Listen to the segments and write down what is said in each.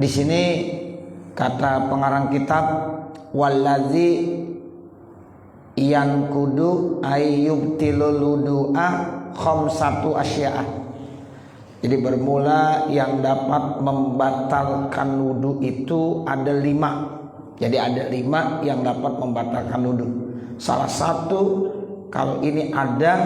Di sini kata pengarang kitab, wallazi yankudu ayyubtilul wudu'a khamsatu asya'ah. Jadi bermula yang dapat membatalkan wudu itu ada 5. Jadi ada 5 yang dapat membatalkan wudu. Salah satu, kalau ini ada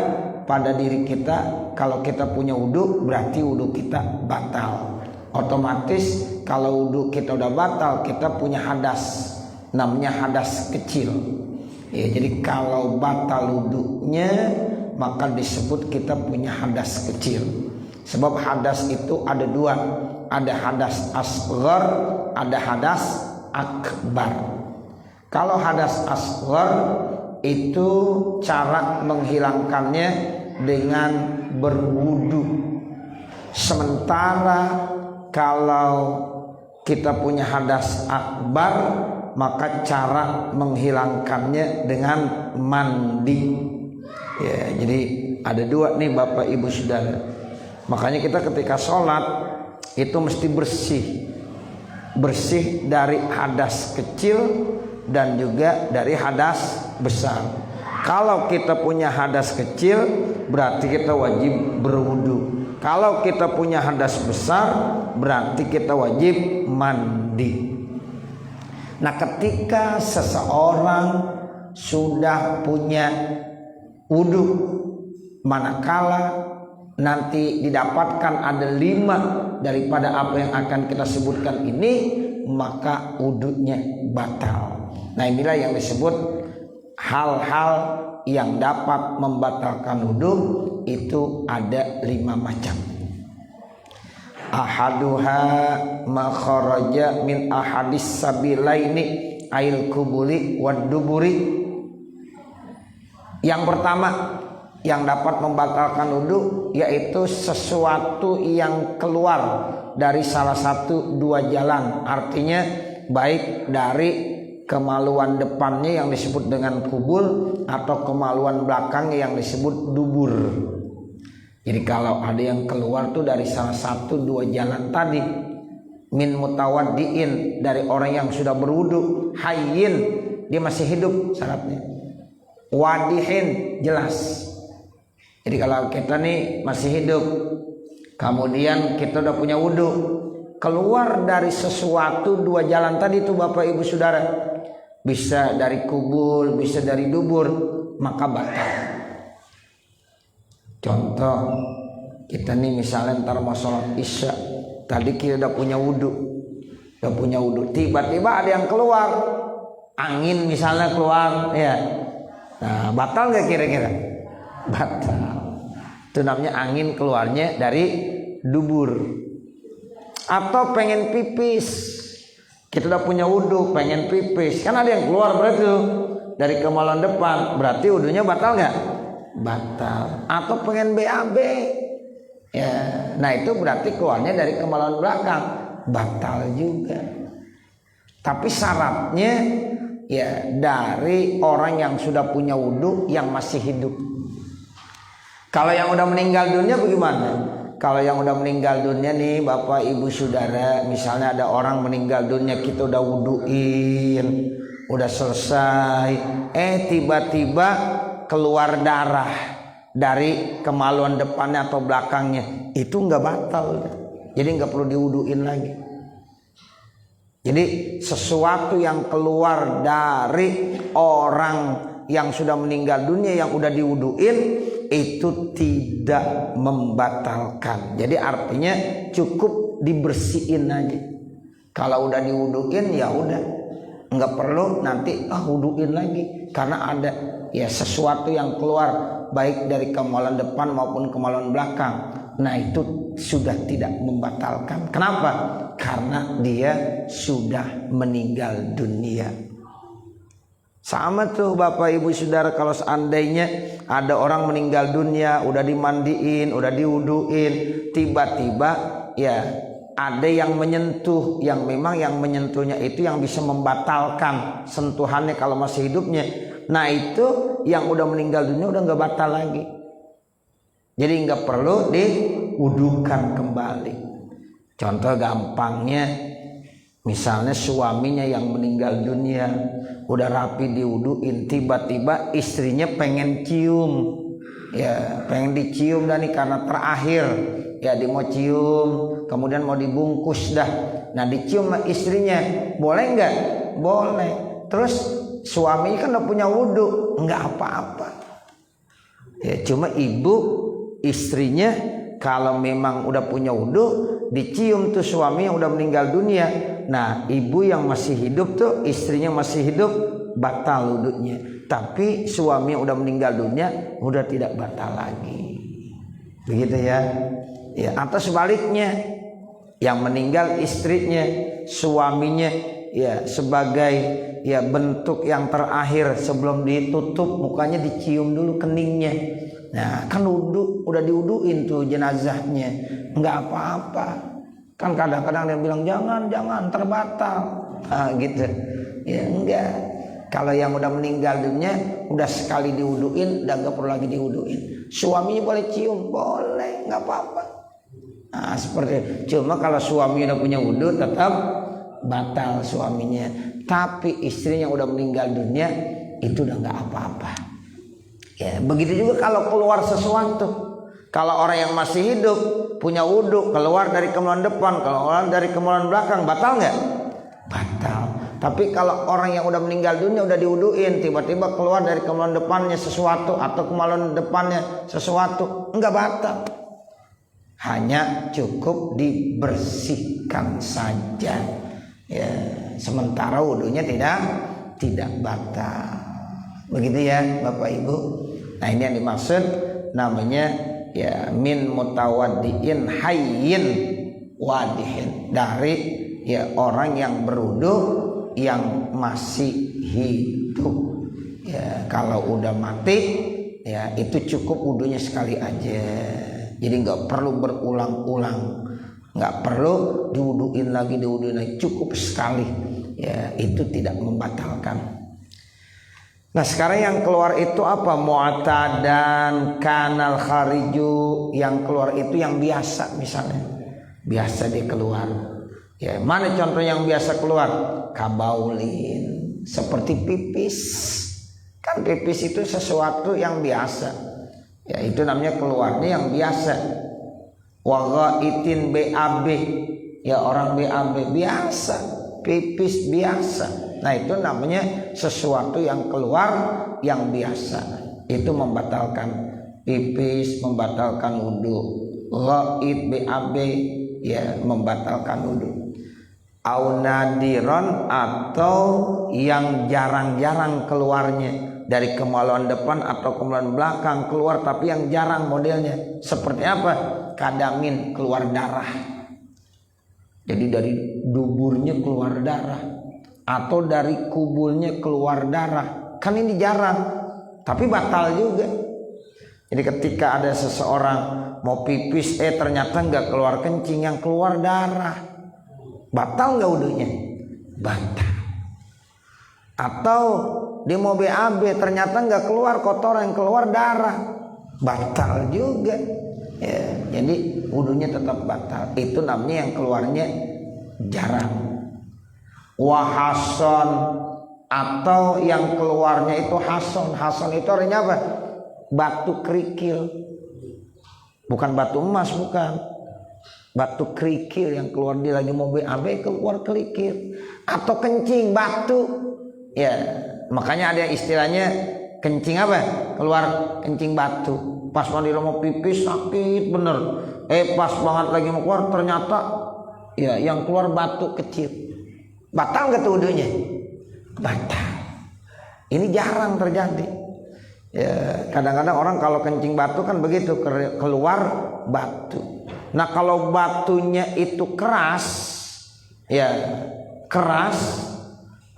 pada diri kita, kalau kita punya wudu berarti wudu kita batal. Otomatis kalau wudu kita udah batal, kita punya hadas, namanya hadas kecil. Ya, jadi kalau batal wudunya maka disebut kita punya hadas kecil. Sebab hadas itu ada 2, ada hadas asghar, ada hadas akbar. Kalau hadas asghar itu cara menghilangkannya dengan berwudu. Sementara kalau kita punya hadas akbar, maka cara menghilangkannya dengan mandi. Ya, jadi ada 2 nih Bapak Ibu Saudara. Makanya kita ketika sholat itu mesti bersih dari hadas kecil dan juga dari hadas besar. Kalau kita punya hadas kecil berarti kita wajib berwudu. Kalau kita punya hadas besar berarti kita wajib mandi. Nah, ketika seseorang sudah punya wudu, manakala nanti didapatkan ada 5 daripada apa yang akan kita sebutkan ini, maka wudunya batal. Nah, inilah yang disebut hal-hal yang dapat membatalkan wudu itu ada 5 macam. Ahaduha ma kharaja min ahadis sabilaini ail kubuli wad duburi. Yang pertama yang dapat membatalkan wudu yaitu sesuatu yang keluar dari salah satu 2 jalan. Artinya baik dari kemaluan depannya yang disebut dengan kubul atau kemaluan belakangnya yang disebut dubur. Jadi kalau ada yang keluar tuh dari salah satu 2 jalan tadi, min mutawaddiin, dari orang yang sudah berwudu, hayyin, dia masih hidup syaratnya, wadihin, jelas. Jadi kalau kita nih masih hidup, kemudian kita udah punya wudu, keluar dari sesuatu 2 jalan tadi itu Bapak Ibu Saudara, bisa dari kubul, bisa dari dubur, maka batal. Contoh, kita nih misalnya ntar mau sholat isya, tadi kita udah punya wudu, tiba-tiba ada yang keluar, angin misalnya keluar, ya, nah batal nggak kira-kira? Batal. Itu namanya angin keluarnya dari dubur. Atau pengen pipis, kita udah punya wudu, pengen pipis, kan ada yang keluar berarti dari kemaluan depan, berarti wudunya batal nggak? Batal. Atau pengen BAB, ya, nah itu berarti keluarnya dari kemaluan belakang, batal juga. Tapi syaratnya ya dari orang yang sudah punya wudu yang masih hidup. Kalau yang udah meninggal dunia bagaimana? Kalau yang udah meninggal dunia nih Bapak Ibu Saudara, misalnya ada orang meninggal dunia, kita udah wuduin, udah selesai, tiba-tiba keluar darah dari kemaluan depannya atau belakangnya, itu nggak batal, jadi nggak perlu diwuduin lagi. Jadi sesuatu yang keluar dari orang yang sudah meninggal dunia yang udah diwuduin itu tidak membatalkan. Jadi artinya cukup dibersihin aja. Kalau udah diwuduin ya udah, nggak perlu nanti wuduin lagi, karena ada ya sesuatu yang keluar baik dari kemaluan depan maupun kemaluan belakang. Nah itu sudah tidak membatalkan. Kenapa? Karena dia sudah meninggal dunia. Sama tuh Bapak Ibu Saudara, kalau seandainya ada orang meninggal dunia, udah dimandiin, udah diwuduin, tiba-tiba ya ada yang menyentuh, yang memang yang menyentuhnya itu yang bisa membatalkan sentuhannya kalau masih hidupnya. Nah itu yang udah meninggal dunia udah nggak batal lagi. Jadi nggak perlu diwudukan kembali. Contoh gampangnya, Misalnya suaminya yang meninggal dunia, udah rapi diwuduin, tiba-tiba istrinya pengen cium, ya pengen dicium dah nih karena terakhir, ya dia mau cium, kemudian mau dibungkus dah. Nah dicium sama istrinya, boleh nggak? Boleh. Terus suaminya kan udah punya wudu, nggak apa-apa. Ya cuma istrinya kalau memang udah punya wudu, dicium tuh suami yang udah meninggal dunia. Nah ibu yang masih hidup tuh, istrinya masih hidup, batal wudunya. Tapi suami yang udah meninggal dunia udah tidak batal lagi. Begitu ya. Ya atau sebaliknya, yang meninggal istrinya, suaminya ya sebagai ya bentuk yang terakhir sebelum ditutup mukanya dicium dulu keningnya. Nah kan udah diuduin tuh jenazahnya, nggak apa-apa. Kan kadang-kadang dia bilang jangan terbatal, gitu. Ya enggak. Kalau yang udah meninggal dunia udah sekali diuduin, udah nggak perlu lagi diuduin. Suaminya boleh cium, boleh, nggak apa-apa. Nah seperti itu. Cuma kalau suami udah punya wudu tetap batal suaminya. Tapi istrinya yang udah meninggal dunia itu udah nggak apa-apa. Ya begitu juga kalau keluar sesuatu. Kalau orang yang masih hidup punya wudu, keluar dari kemaluan depan, keluar dari kemaluan belakang, batal nggak? Batal. Tapi kalau orang yang udah meninggal dunia udah diwuduin, tiba-tiba keluar dari kemaluan depannya sesuatu atau kemaluan depannya sesuatu, enggak batal. Hanya cukup dibersihkan saja. Ya, sementara wudunya tidak batal. Begitu ya, Bapak Ibu. Nah, ini yang dimaksud namanya ya min mutawaddiin hayyin wadihin, dari ya orang yang berwudu yang masih hidup. Ya kalau udah mati ya itu cukup wudunya sekali aja. Jadi nggak perlu berulang-ulang, nggak perlu diwuduin lagi, cukup sekali. Ya itu tidak membatalkan. Nah sekarang yang keluar itu apa? Mu'tadan kanal khariju, yang keluar itu yang biasa, misalnya biasa dia keluar. Ya mana contoh yang biasa keluar? Kabaulin, seperti pipis. Kan pipis itu sesuatu yang biasa. Ya itu namanya keluarnya yang biasa. Waghaitin BAB, ya orang BAB biasa, pipis biasa. Nah itu namanya sesuatu yang keluar yang biasa. Itu membatalkan pipis, membatalkan wudu. Ghaid BAB ya membatalkan wudu. Au nadiron, atau yang jarang-jarang keluarnya, dari kemaluan depan atau kemaluan belakang keluar tapi yang jarang modelnya. Seperti apa? Kadamin, keluar darah. Jadi dari duburnya keluar darah, atau dari kubulnya keluar darah. Kan ini jarang, tapi batal juga. Jadi ketika ada seseorang mau pipis, ternyata nggak keluar kencing, yang keluar darah, batal nggak wudunya? Batal. Atau dia mau BAB, ternyata nggak keluar kotoran, yang keluar darah, batal juga. Ya, jadi wudunya tetap batal. Itu namanya yang keluarnya jarang. Wahason, atau yang keluarnya itu hason. Hason itu artinya apa? Batu kerikil, bukan batu emas, bukan. Batu kerikil yang keluar, dia lagi mau BAB keluar kerikil. Atau kencing batu. Ya, makanya ada istilahnya kencing apa? Keluar kencing batu. Pas mandi mau pipis sakit bener. Pas banget lagi mau keluar ternyata ya yang keluar batu kecil. Batal nggak tuh wudunya? Batal. Ini jarang terjadi. Ya, kadang-kadang orang kalau kencing batu kan begitu, keluar batu. Nah kalau batunya itu keras, ya keras,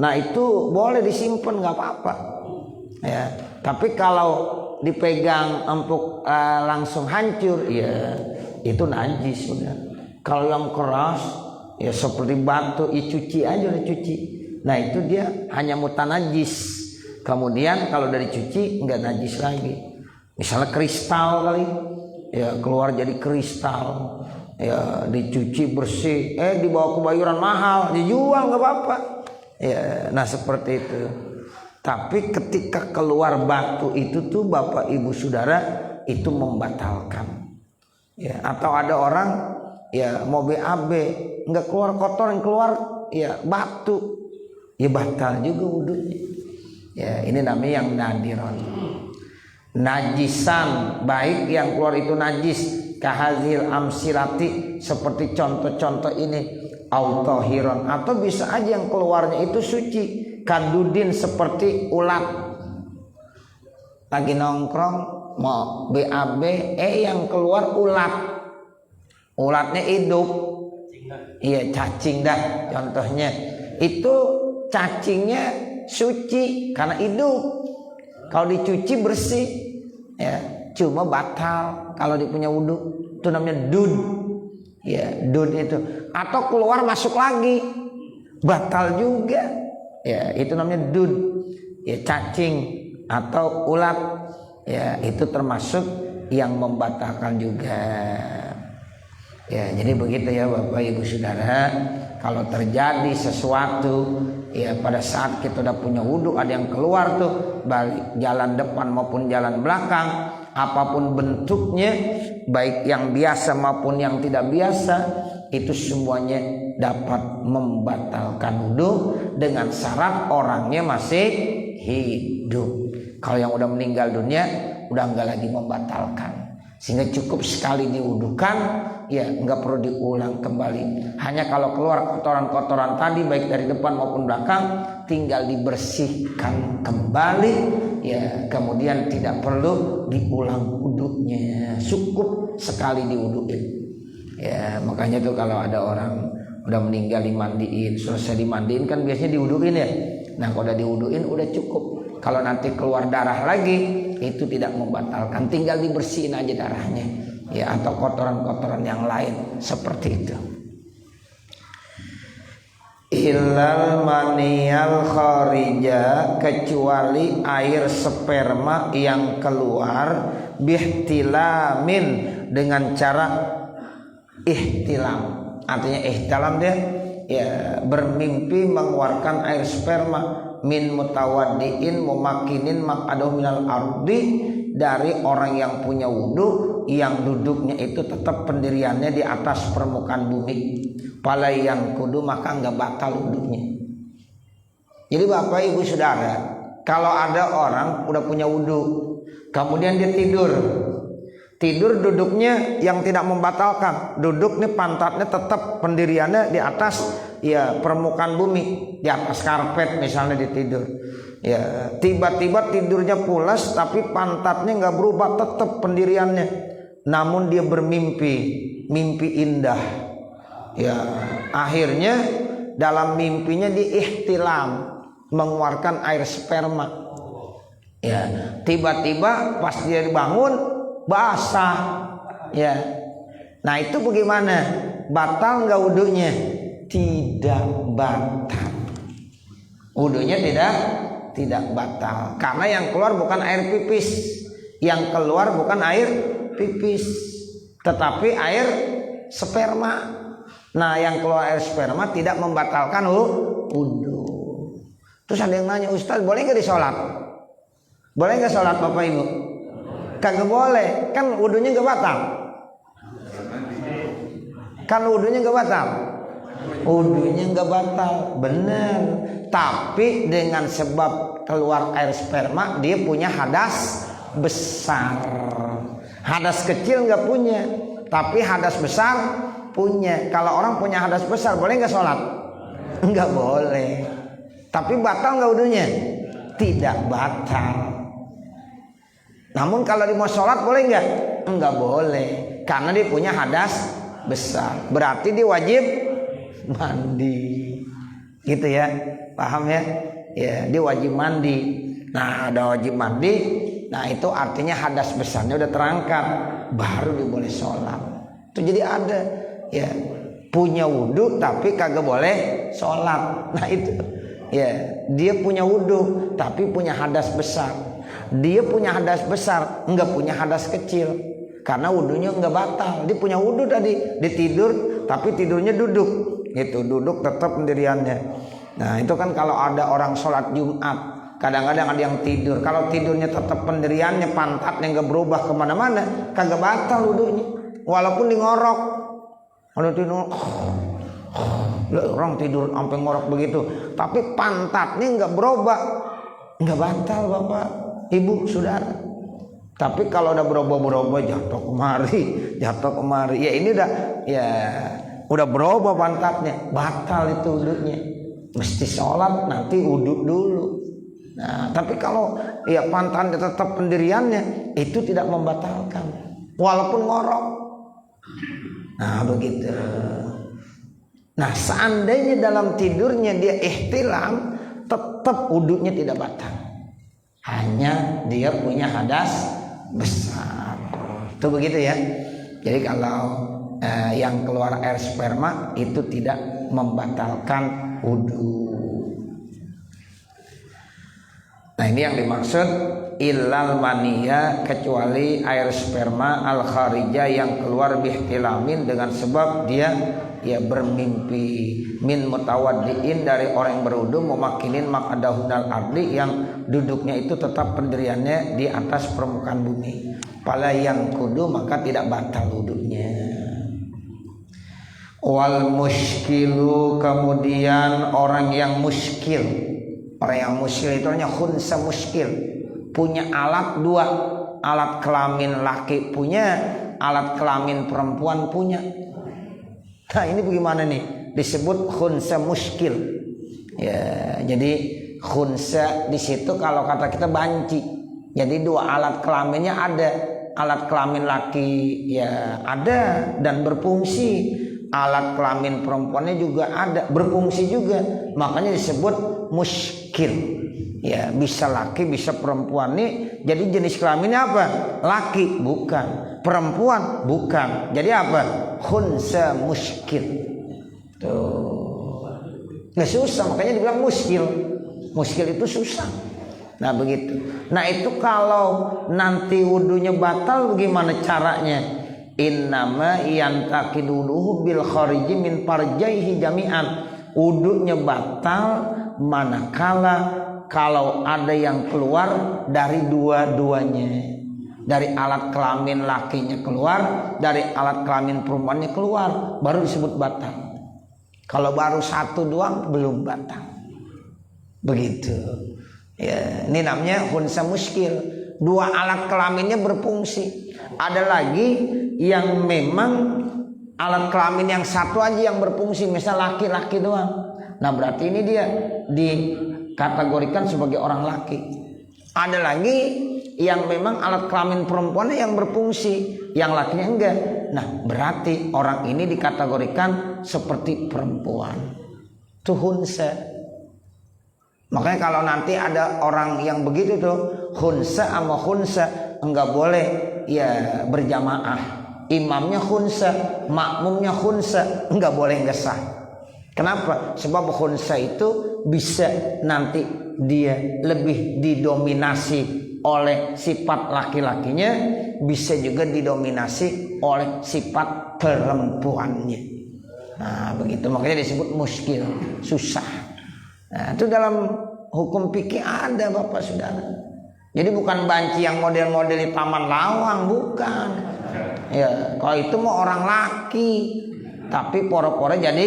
nah itu boleh disimpan, nggak apa-apa. Ya, tapi kalau dipegang empuk langsung hancur, ya itu najis sudah. Kalau yang keras, ya seperti batu, cuci aja udah cuci. Nah itu dia hanya mutanajis. Kemudian kalau dari cuci nggak najis lagi. Misalnya kristal kali, ya keluar jadi kristal. ya dicuci bersih, dibawa ke bayuran mahal, dijual nggak apa-apa. Ya, nah seperti itu. Tapi ketika keluar batu itu tuh Bapak Ibu Saudara itu membatalkan. Ya, atau ada orang ya mau BAB nggak keluar kotor, yang keluar ya batu, ya batal juga wudunya. Ya, ini namanya yang nadiron. Najisan, baik yang keluar itu najis, kahazil amsilati, seperti contoh-contoh ini, autohiron, atau bisa aja yang keluarnya itu suci, kandudin, seperti ulat lagi nongkrong mau BAB, yang keluar ulatnya hidup, iya cacing dah contohnya, itu cacingnya suci karena hidup, kalau dicuci bersih, ya cuma batal kalau dia punya wudhu, itu namanya dud, ya dud itu, atau keluar masuk lagi batal juga, ya itu namanya dud, ya cacing atau ulat, ya itu termasuk yang membatalkan juga. Ya jadi begitu ya Bapak Ibu Saudara, kalau terjadi sesuatu ya pada saat kita udah punya wudhu, ada yang keluar tuh balik jalan depan maupun jalan belakang, apapun bentuknya, baik yang biasa maupun yang tidak biasa, itu semuanya dapat membatalkan wudhu dengan syarat orangnya masih hidup. Kalau yang udah meninggal dunia udah enggak lagi membatalkan, sehingga cukup sekali diwudukan, ya enggak perlu diulang kembali. Hanya kalau keluar kotoran-kotoran tadi baik dari depan maupun belakang, tinggal dibersihkan kembali, ya kemudian tidak perlu diulang wudunya, cukup sekali diwuduin. Ya makanya tuh kalau ada orang udah meninggal dimandiin, selesai dimandiin kan biasanya diwuduin ya. Nah kalau udah diwuduin udah cukup. Kalau nanti keluar darah lagi itu tidak membatalkan, tinggal dibersihin aja darahnya, ya atau kotoran-kotoran yang lain seperti itu. Illal maniyal kharija, kecuali air sperma yang keluar, bihtilamin, dengan cara ihtilam. Artinya ihtilam dia ya bermimpi mengeluarkan air sperma, min mutawaddiin mumakinin maq'adahu minal ardi, dari orang yang punya wudhu yang duduknya itu tetap pendiriannya di atas permukaan bumi, pala yang kudu maka enggak batal wudhunya. Jadi Bapak Ibu Saudara, kalau ada orang udah punya wudhu kemudian dia tidur duduknya yang tidak membatalkan, duduk nih pantatnya tetap pendiriannya di atas ya permukaan bumi, di atas karpet misalnya dia tidur, ya tiba-tiba tidurnya pulas tapi pantatnya nggak berubah, tetap pendiriannya, namun dia bermimpi mimpi indah, ya akhirnya dalam mimpinya diihtilam, mengeluarkan air sperma, ya tiba-tiba pas dia bangun basah, ya. Nah itu bagaimana? Batal nggak wudhunya? Tidak batal. Wudhunya tidak batal, karena yang keluar bukan air pipis, yang keluar bukan air pipis, tetapi air sperma. Nah yang keluar air sperma tidak membatalkan wudhu. Terus ada yang nanya, Ustaz boleh nggak disolat? Boleh nggak sholat Bapak Ibu? Kagak boleh, kan wudhunya nggak batal. Kan wudhunya nggak batal. Wudhunya nggak batal, benar. Tapi dengan sebab keluar air sperma, dia punya hadas besar. Hadas kecil nggak punya, tapi hadas besar punya. Kalau orang punya hadas besar, boleh nggak sholat? Nggak boleh. Tapi batal nggak wudhunya? Tidak batal. Namun kalau dia mau sholat boleh nggak? Enggak boleh, karena dia punya hadas besar. Berarti dia wajib mandi, gitu ya, paham ya? Ya dia wajib mandi. Nah ada wajib mandi, nah itu artinya hadas besarnya udah terangkat, baru dia boleh sholat. Itu jadi ada ya punya wudhu tapi kagak boleh sholat. Nah itu ya dia punya wudhu tapi punya hadas besar. Dia punya hadas besar, enggak punya hadas kecil. karena wudunya nggak batal. Dia punya wudu tadi, dia tidur tapi tidurnya duduk, gitu, duduk tetap pendiriannya. Nah itu kan kalau ada orang sholat Jumat, kadang-kadang ada yang tidur, kalau tidurnya tetap pendiriannya, pantatnya nggak berubah kemana-mana, kagak batal wudunya, walaupun di ngorok. Kalau tidur, orang tidur sampai ngorok begitu, tapi pantatnya nggak berubah, nggak batal bapak, ibu, saudara. Tapi kalau udah berubah jatuh kemari, ya ini udah berubah pantatnya, batal itu wudunya. Mesti sholat nanti wudhu dulu. Nah, tapi kalau ya pantatnya tetap pendiriannya, itu tidak membatalkan, walaupun ngorok. Nah begitu. Nah seandainya dalam tidurnya dia ihtilam, tetap wudhunya tidak batal, hanya dia punya hadas besar. Itu begitu ya. Jadi kalau yang keluar air sperma itu tidak membatalkan wudhu. Nah ini yang dimaksud illal mania, kecuali air sperma al kharija yang keluar bihtilamin dengan sebab dia bermimpi, min mutawaddiin, dari orang yang berwudu, memakinin makadahunal ardi, yang duduknya itu tetap pendiriannya di atas permukaan bumi, pala yang kudu, maka tidak batal wudunya. Wal muskilu, kemudian orang yang muskil. Orang yang muskil itu namanya khunsa muskil, punya alat dua, alat kelamin laki punya, alat kelamin perempuan punya. Nah ini bagaimana nih? Disebut khunsa muskil. Ya, jadi khunsa di situ kalau kata kita banci. Jadi dua alat kelaminnya ada, alat kelamin laki ya ada dan berfungsi, alat kelamin perempuannya juga ada, berfungsi juga, makanya disebut muskil. Ya, bisa laki bisa perempuan nih. Jadi jenis kelaminnya apa? Laki bukan, perempuan bukan. Jadi apa? Khunsa muskil. Tuh. Nggak susah, makanya dibilang muskil. Muskil itu susah. Nah begitu. Nah itu kalau nanti wudunya batal, bagaimana caranya? Innama yantakiduluhu bil khariji min farjaihi jami'an. Wudunya batal manakala kalau ada yang keluar dari dua-duanya, dari alat kelamin lakinya keluar, dari alat kelamin perempuannya keluar, baru disebut batal. Kalau baru satu doang belum batal. Begitu. Ya, ini namanya khunsa muskil. Dua alat kelaminnya berfungsi. Ada lagi yang memang alat kelamin yang satu aja yang berfungsi, misal laki-laki doang. Nah berarti ini dia dikategorikan sebagai orang laki. Ada lagi yang memang alat kelamin perempuannya yang berfungsi, yang lakinya enggak. Nah berarti orang ini dikategorikan seperti perempuan, tuhunsa. Makanya kalau nanti ada orang yang begitu tuh, khunsa sama khunsa, enggak boleh ya berjamaah. Imamnya khunsa, makmumnya khunsa, enggak boleh, enggak sah. Kenapa? Sebab khunsa itu bisa nanti dia lebih didominasi oleh sifat laki-lakinya, bisa juga didominasi oleh sifat perempuannya. Nah begitu, makanya disebut muskil, susah. Nah itu dalam hukum fikih ada bapak saudara. Jadi bukan banci yang model-model di Taman Lawang, bukan. Ya kalau itu mau orang laki, tapi poro-poro jadi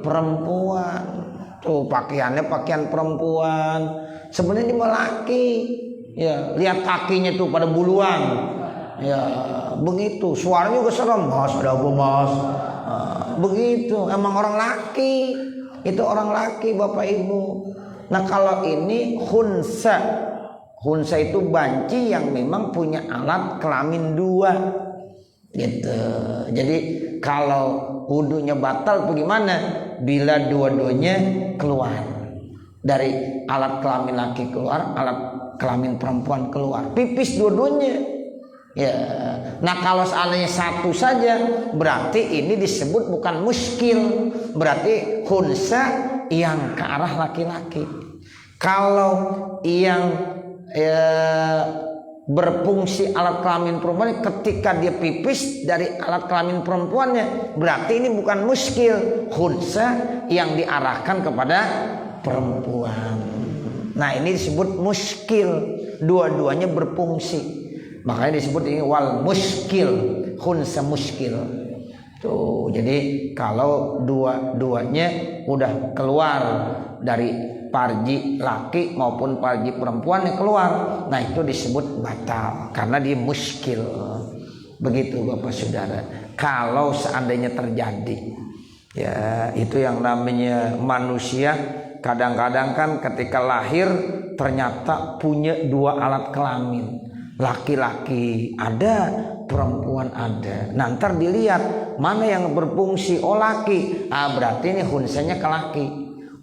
perempuan. Tuh pakaiannya pakaian perempuan, sebenarnya dia laki. Ya lihat kakinya tuh pada buluan. Ya begitu, suaranya juga serem, mas ada apa mas? Begitu, emang orang laki. Itu orang laki bapak ibu. Nah kalau ini khunsa, khunsa itu banci yang memang punya alat kelamin dua, gitu. Jadi kalau wudunya batal bagaimana? Bila dua-duanya keluar, dari alat kelamin laki keluar, alat kelamin perempuan keluar, pipis dua-duanya. Ya, nah kalau seandainya satu saja, berarti ini disebut bukan muskil, berarti khunsa yang ke arah laki-laki. Kalau yang berfungsi alat kelamin perempuan ketika dia pipis dari alat kelamin perempuannya, berarti ini bukan muskil, khunsa yang diarahkan kepada perempuan. Nah ini disebut muskil, dua-duanya berfungsi, makanya disebut ini wal muskil, khunsa muskil. Tuh, jadi kalau dua-duanya udah keluar dari parji laki maupun parji perempuan yang keluar, nah itu disebut batal karena dia muskil. Begitu Bapak Saudara. Kalau seandainya terjadi, ya itu yang namanya manusia kadang-kadang kan ketika lahir ternyata punya dua alat kelamin, laki-laki ada, perempuan ada. Nah ntar dilihat mana yang berfungsi, oh laki, berarti ini hunsanya ke laki.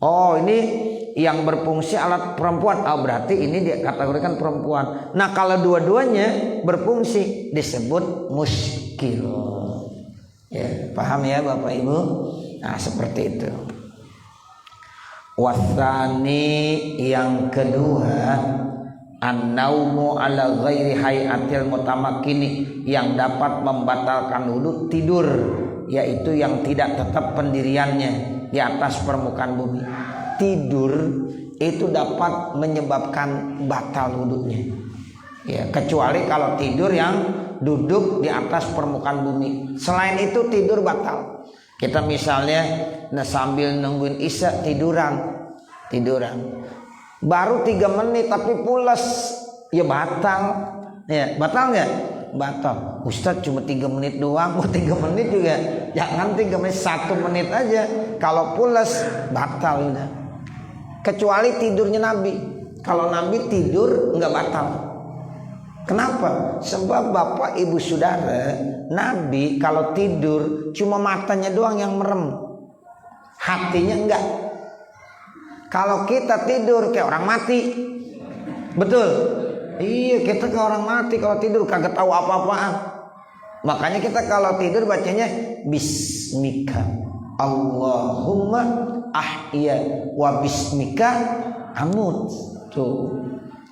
Oh ini yang berfungsi alat perempuan, berarti ini dia kategorikan perempuan. Nah kalau dua-duanya berfungsi disebut muskil. Ya, paham ya Bapak Ibu? Nah seperti itu. Wasani yang kedua, an-naumu ala ghairi hayatil mutamakkini, yang dapat membatalkan wudu tidur, yaitu yang tidak tetap pendiriannya di atas permukaan bumi. Tidur itu dapat menyebabkan batal wudunya, ya, kecuali kalau tidur yang duduk di atas permukaan bumi. Selain itu tidur batal. Kita misalnya sambil nungguin isya tiduran, baru 3 menit tapi pulas, ya batal. Ya batal nggak? Batal. Ustadz cuma 3 menit doang, 3 menit juga jangan 3 menit, 1 menit aja. Kalau pulas batal udah. Kecuali tidurnya Nabi. Kalau Nabi tidur nggak batal. Kenapa? Sebab Bapak Ibu Saudara, Nabi kalau tidur cuma matanya doang yang merem, hatinya enggak. Kalau kita tidur kayak orang mati, betul? Iya, kita kayak orang mati kalau tidur kagak tahu apa-apaan. Makanya kita kalau tidur bacanya bismika Allahumma ahya wa bismika amut. Tuh.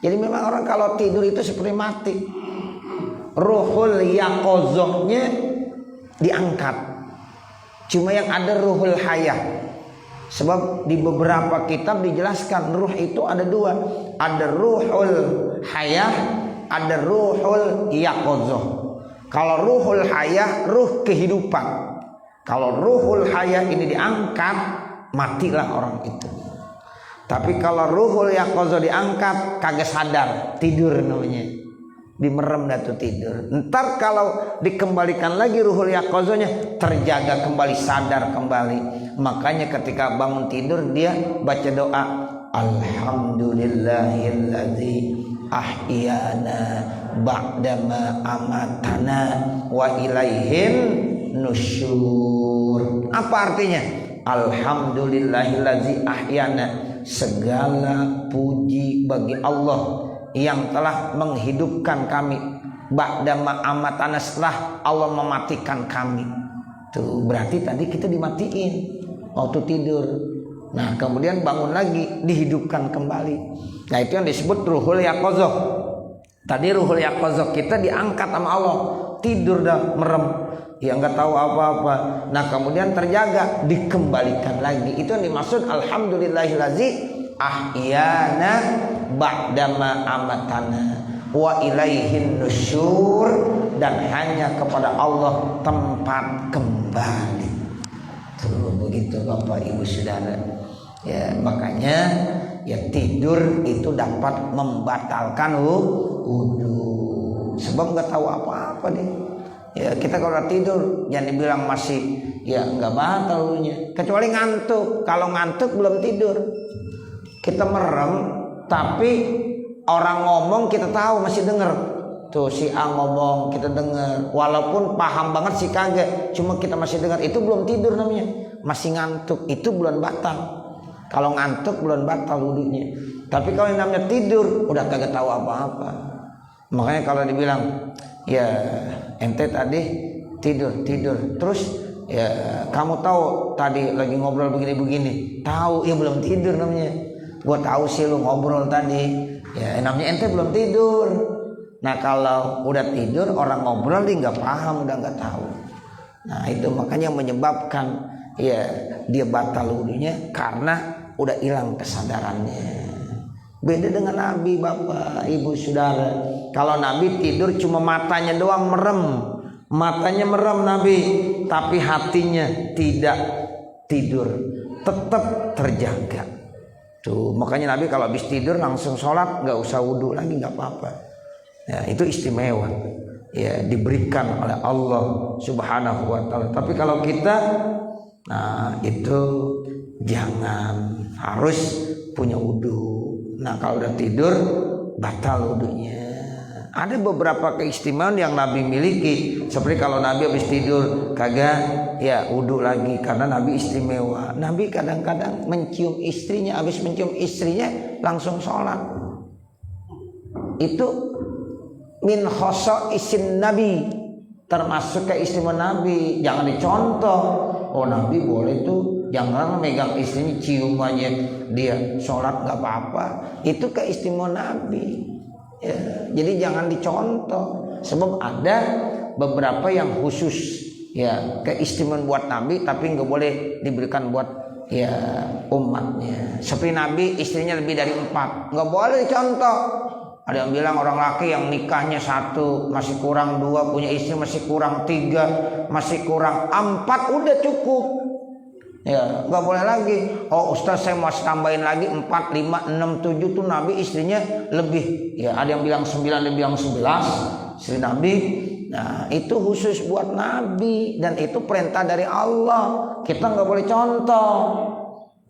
Jadi memang orang kalau tidur itu seperti mati. Ruhul yaqozohnya diangkat. Cuma yang ada ruhul hayah. Sebab di beberapa kitab dijelaskan ruh itu ada 2. Ada ruhul hayah, ada ruhul yaqozoh. Kalau ruhul hayah, ruh kehidupan. Kalau ruhul hayah ini diangkat, matilah orang itu. Tapi kalau ruhul yaqozoh diangkat, kagak sadar, tidur namanya. Dimerem dah tuh tidur. Ntar kalau dikembalikan lagi ruhul yaqozohnya, terjaga kembali, sadar kembali. Makanya ketika bangun tidur dia baca doa, alhamdulillahilladzi ahyana ba'dama amatana wa ilaihin nusyur. Apa artinya? Alhamdulillahilladzi ahyana, segala puji bagi Allah yang telah menghidupkan kami, ba'dama amatana, setelah Allah mematikan kami. Tuh berarti tadi kita dimatiin waktu tidur. Nah kemudian bangun lagi, dihidupkan kembali. Nah itu yang disebut ruhul yaqozoh. Tadi ruhul yaqozoh kita diangkat sama Allah, tidur dah merem, ya nggak tahu apa-apa. Nah kemudian terjaga, dikembalikan lagi. Itu yang dimaksud alhamdulillahilladzi ahyana ba'dama amatana wa ilaihin nusyur, dan hanya kepada Allah tempat kembali. Tuh begitu Bapak Ibu Saudara. Ya makanya ya tidur itu dapat membatalkan wudu. Sebab nggak tahu apa-apa deh. Ya kita kalau tidur jangan dibilang masih ya nggak batal wudunya, kecuali ngantuk. Kalau ngantuk belum tidur, kita merem tapi orang ngomong kita tahu, masih denger. Tuh si A ngomong kita dengar, walaupun paham banget si kagak, cuma kita masih dengar, itu belum tidur namanya, masih ngantuk. Itu bulan batal. Kalau ngantuk bulan batal wudunya. Tapi kalau yang namanya tidur udah kagak tahu apa-apa. Makanya kalau dibilang ya ente tadi tidur terus ya kamu tahu tadi lagi ngobrol begini-begini, tahu ya belum tidur namanya. Gua tahu sih lu ngobrol tadi, ya namanya ente belum tidur. Nah kalau udah tidur orang ngobrol dia nggak paham, udah nggak tahu. Nah itu makanya menyebabkan ya dia batal wudunya karena udah hilang kesadarannya. Beda dengan Nabi, Bapak, Ibu, Saudara. Kalau Nabi tidur cuma matanya doang merem, matanya merem Nabi, tapi hatinya tidak tidur, tetap terjaga. Tuh makanya Nabi kalau habis tidur langsung sholat, nggak usah wudhu lagi, nggak apa-apa. Ya, itu istimewa, ya diberikan oleh Allah Subhanahu wa Ta'ala. Tapi kalau kita, nah itu jangan, harus punya wudhu. Nah kalau udah tidur batal wudhunya. Ada beberapa keistimewaan yang Nabi miliki, seperti kalau Nabi habis tidur kagak ya wudhu lagi karena Nabi istimewa. Nabi kadang-kadang mencium istrinya, habis mencium istrinya langsung sholat. Itu min khoso isin Nabi, termasuk keistimewaan Nabi. Jangan dicontoh. Oh Nabi boleh tuh, jangan megang istrinya, cium aja dia sholat nggak apa-apa. Itu keistimewaan Nabi. Ya, jadi jangan dicontoh. Sebab ada beberapa yang khusus ya keistimewaan buat Nabi, tapi nggak boleh diberikan buat ya umatnya. Seperti Nabi istrinya lebih dari 4, nggak boleh dicontoh. Ada yang bilang orang laki yang nikahnya 1 masih kurang 2, punya istri masih kurang 3, masih kurang 4, udah cukup. Ya nggak boleh lagi. Oh Ustaz saya mau tambahin lagi 4, 5, 6, 7 tuh Nabi istrinya lebih. Ya ada yang bilang 9, ada yang bilang 11 istri Nabi. Nah itu khusus buat Nabi dan itu perintah dari Allah. Kita nggak boleh contoh.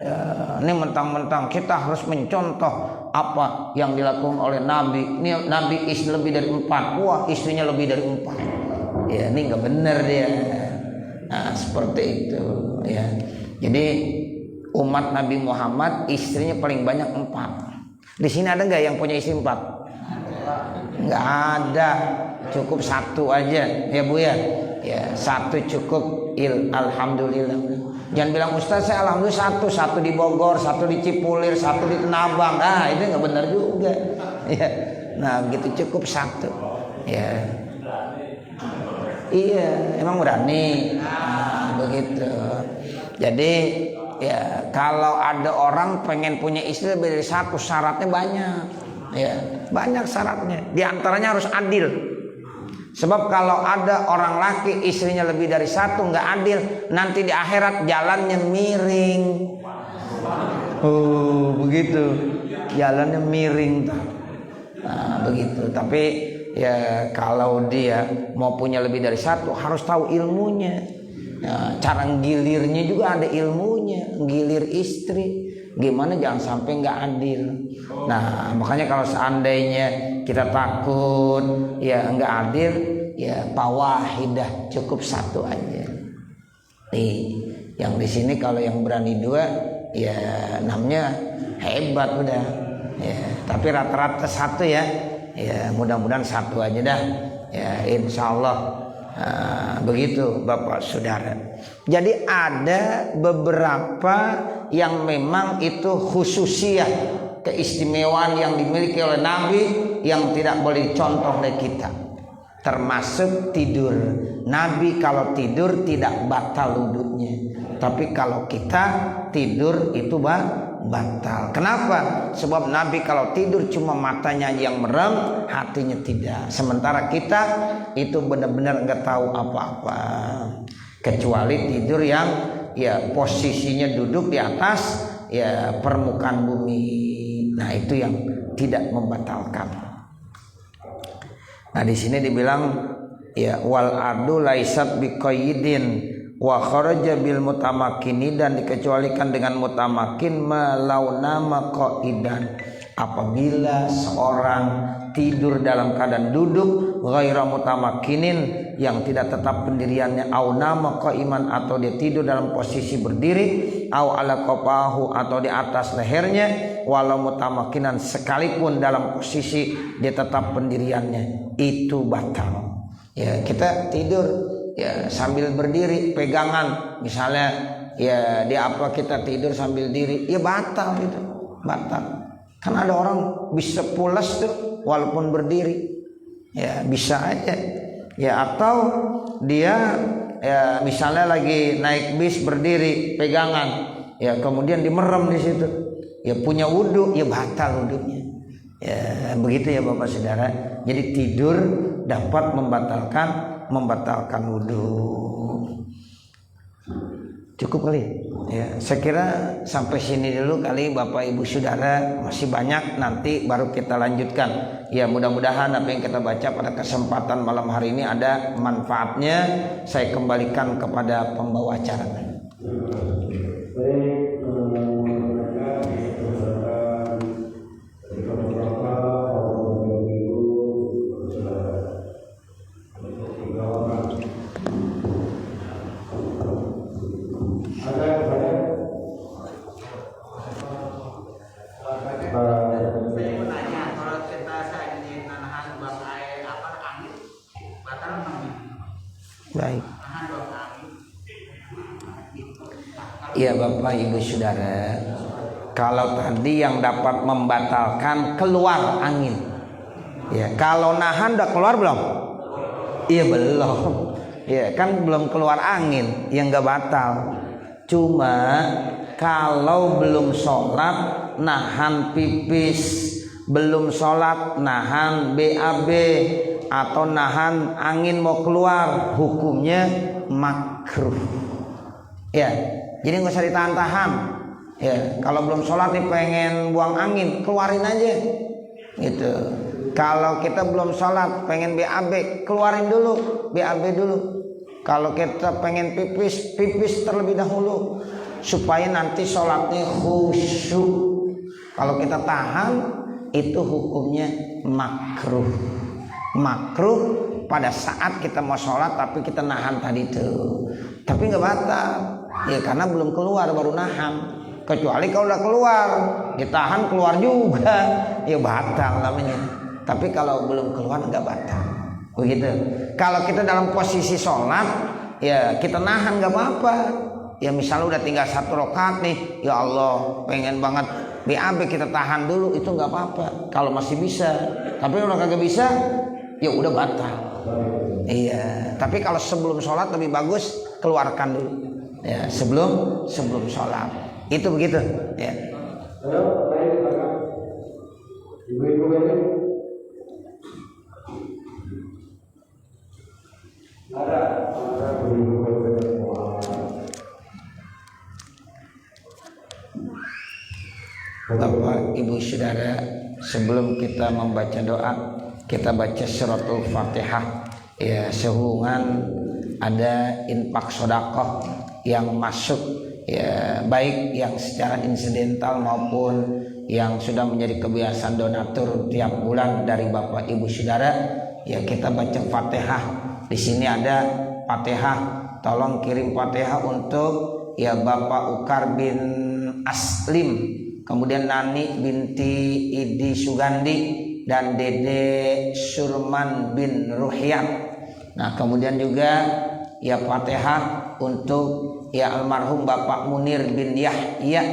Ya, ini mentang-mentang kita harus mencontoh apa yang dilakukan oleh Nabi. Ini Nabi istri lebih dari 4, wah istrinya lebih dari 4. Ya ini nggak benar dia. Nah seperti itu ya. Jadi umat Nabi Muhammad istrinya paling banyak 4. Di sini ada nggak yang punya istri 4? Nggak ada, cukup 1 aja ya Bu ya. Ya 1 cukup. Alhamdulillah. Jangan bilang Ustaz saya alhamdulillah 1 di Bogor, 1 di Cipulir, 1 di Tenabang. Nah itu nggak benar juga. Ya. Nah gitu cukup 1. Ya. Iya emang berani. Nah, begitu. Jadi ya kalau ada orang pengen punya istri lebih dari 1, syaratnya banyak. Ya banyak syaratnya. Di antaranya harus adil. Sebab kalau ada orang laki istrinya lebih dari 1 nggak adil, nanti di akhirat jalannya miring. Oh begitu, jalannya miring. Nah begitu. Tapi ya kalau dia mau punya lebih dari 1 harus tahu ilmunya. Nah, cara gilirnya juga ada ilmunya, gilir istri. Gimana jangan sampai nggak adil. Nah makanya kalau seandainya kita takut ya nggak adil, ya fawahidah cukup 1 aja. Nih yang di sini kalau yang berani 2 ya namanya hebat udah. Ya tapi rata-rata 1 ya. Ya mudah-mudahan 1 aja dah. Ya insyaallah. Begitu Bapak Saudara. Jadi ada beberapa yang memang itu khususiyah, keistimewaan yang dimiliki oleh Nabi yang tidak boleh dicontoh oleh kita. Termasuk tidur. Nabi kalau tidur tidak batal wudhunya. Tapi kalau kita tidur itu batal. Kenapa? Sebab Nabi kalau tidur cuma matanya yang merem, hatinya tidak. Sementara kita itu benar-benar nggak tahu apa-apa. Kecuali tidur yang ya posisinya duduk di atas ya permukaan bumi. Nah itu yang tidak membatalkan. Nah di sini dibilang ya wal ardu laisat biqayyidin wa kharaja bil mutamakkini, dan dikecualikan dengan mutamakin malaunama qaidan, apabila seorang tidur dalam keadaan duduk ghaira mutamakkinin, yang tidak tetap pendiriannya, au nama qaiman, atau dia tidur dalam posisi berdiri, au ala qafahu, atau di atas lehernya, walau mutamakkinan, sekalipun dalam posisi dia tetap pendiriannya, itu batal. Ya kita tidur ya sambil berdiri pegangan, misalnya ya di apa kita tidur sambil diri, ya batal itu, batal. Kan ada orang bisa pulas tuh walaupun berdiri. Ya bisa aja. Ya atau dia ya misalnya lagi naik bis berdiri pegangan, ya kemudian dimerem di situ, ya punya wudhu, ya batal wudhunya. Ya begitu ya Bapak Saudara. Jadi tidur dapat membatalkan wudhu. Cukup kali. Ya, saya kira sampai sini dulu kali Bapak Ibu Saudara, masih banyak nanti baru kita lanjutkan. Ya mudah-mudahan apa yang kita baca pada kesempatan malam hari ini ada manfaatnya. Saya kembalikan kepada pembawa acara. Baik. Ya Bapak Ibu Saudara, kalau tadi yang dapat membatalkan keluar angin, ya kalau nahan udah keluar belum? Iya belum. Ya kan belum keluar angin, yang nggak batal. Cuma kalau belum sholat nahan pipis, belum sholat nahan BAB, atau nahan angin mau keluar, hukumnya makruh. Ya, jadi nggak usah ditahan-tahan. Ya, kalau belum sholat nih pengen buang angin, keluarin aja. Gitu. Kalau kita belum sholat pengen BAB, keluarin dulu, BAB dulu. Kalau kita pengen pipis, pipis terlebih dahulu, supaya nanti sholatnya khusyuk. Kalau kita tahan, itu hukumnya makruh. Makruh pada saat kita mau sholat tapi kita nahan tadi itu, tapi nggak batal ya karena belum keluar baru nahan. Kecuali kalau udah keluar ditahan keluar juga ya batal namanya. Tapi kalau belum keluar nggak batal begitu. Kalau kita dalam posisi sholat ya kita nahan nggak apa-apa. Ya misalnya udah tinggal 1 rakaat nih, ya Allah pengen banget BAB, kita tahan dulu, itu nggak apa-apa kalau masih bisa. Tapi kalau kagak bisa ya udah batal. Iya, tapi kalau sebelum sholat lebih bagus keluarkan dulu. Ya, sebelum sholat. Itu begitu. Ya. Ibu-ibu ini ada Bapak Ibu Saudara, sebelum kita membaca doa, kita baca suratul Fatihah. Ya, sehubungan ada infak sedekah yang masuk, ya baik yang secara insidental maupun yang sudah menjadi kebiasaan donatur tiap bulan dari Bapak Ibu Saudara. Ya kita baca Fatihah. Di sini ada Fatihah. Tolong kirim Fatihah untuk ya Bapak Ukar bin Aslim, kemudian Nani binti Idi Sugandi, dan Dede Surman bin Ruhyan. Nah kemudian juga ya Fatihah untuk ya almarhum Bapak Munir bin Yahya,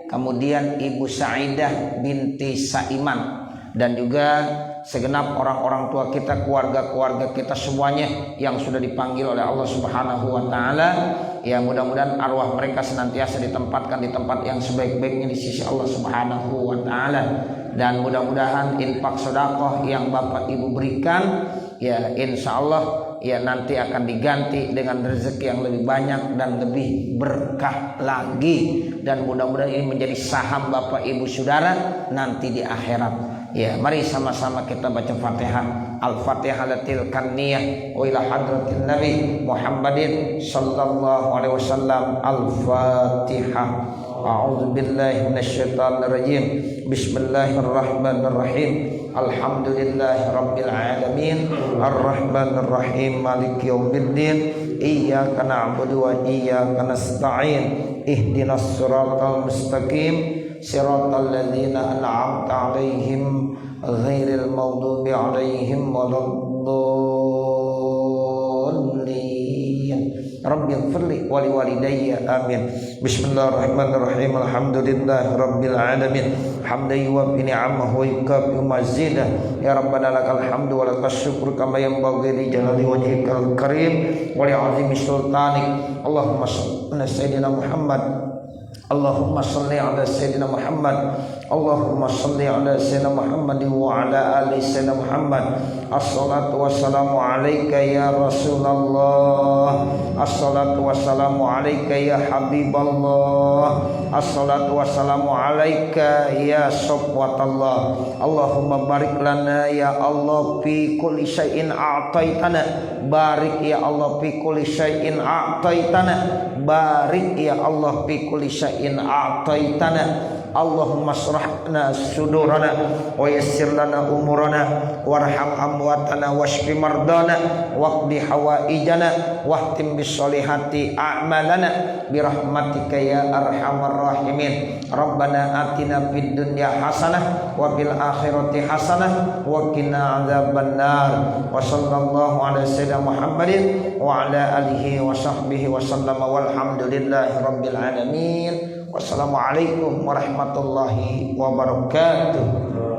kemudian Ibu Saidah binti Saiman, dan juga segenap orang-orang tua kita, keluarga-keluarga kita semuanya yang sudah dipanggil oleh Allah Subhanahu wa taala. Ya mudah-mudahan arwah mereka senantiasa ditempatkan di tempat yang sebaik-baiknya di sisi Allah Subhanahu wa taala. Dan mudah-mudahan infak sedekah yang Bapak Ibu berikan ya insya Allah ya nanti akan diganti dengan rezeki yang lebih banyak dan lebih berkah lagi. Dan mudah-mudahan ini menjadi saham Bapak Ibu Saudara nanti di akhirat. Ya, mari sama-sama kita baca Fatihah. Al-Fatihah latil kaniyah wa ila hadratin Nabi Muhammadin sallallahu alaihi wasallam. Al-Fatihah. A'udzu billahi minasyaitonir rajim. Bismillahirrahmanirrahim. Alhamdulillahirabbil alamin. Arrahmanir rahim. Maliki yaumiddin. Iyyaka na'budu wa iyyaka nasta'in. Ihdinas siratal mustaqim. Siratal ladzina an'amta 'alaihim ghairil maghdubi 'alaihim waladdallin. rabbil firli wali walidayya amin. Bismillahirrahmanirrahim. Alhamdulillahi rabbil alamin hamdan yuwaffi ni'amahu wa yukafi mazidah. Ya rabbana lakal hamdu wa lakas syukru kama yanbaghi li jalali wajhikal karim wa li 'azimi sultanik. Allahumma shalli ala sayyidina Muhammad. Allahumma shalli ala sayyidina Muhammad. Allahumma shalli ala sayyidina Muhammad wa ala ali sayyidina Muhammad. Assalatu wassalamu alayka ya Rasulullah. Assalatu wassalamu alayka ya Habiballah. Assalatu wassalamu alayka ya Safwatallah. Allahumma barik lana ya Allah fi kulli syai'in a'taitana. Barik ya Allah fi kulli syai'in a'taitana. Barik ya Allah fi kulli syai'in a'taitana. Allahumma shrahna sudurana wa yassir lana umurana warham amwatana washfi mardana waqdi hawaijana wahtim bisolihati a'malana birahmatika ya arhamar rahimin. Rabbana atina fid dunya hasanah wa fil akhirati hasanah wa qina adzabannar. Wa sallallahu ala sayyidina Muhammadin wa ala alihi wa sahbihi wa sallama walhamdulillahi rabbil alamin. Wassalamualaikum warahmatullahi wabarakatuh.